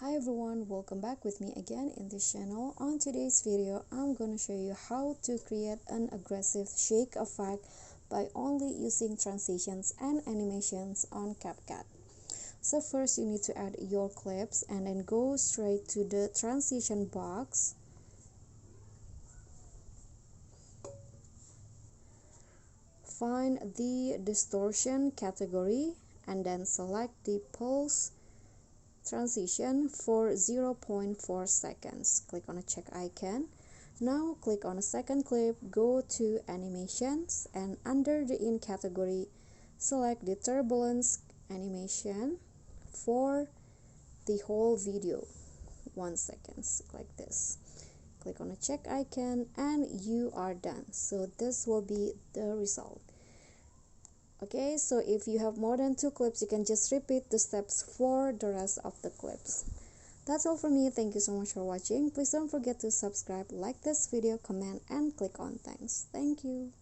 Hi everyone, welcome back with me again in this channel. On today's video, I'm going to show you how to create an aggressive shake effect by only using transitions and animations on CapCut. So first you need to add your clips and then go straight to the transition box. Find the distortion category and then select the pulse transition for 0.4 seconds. Click on a check icon. Now click on a second clip, go to animations, and under the in category select the turbulence animation for the whole video, 1 second, like this. Click on a check icon and you are done. So this will be the result. Okay, so if you have more than 2 clips, you can just repeat the steps for the rest of the clips. That's all from me. Thank you so much for watching. Please don't forget to subscribe, like this video, comment, and click on thanks. Thank you.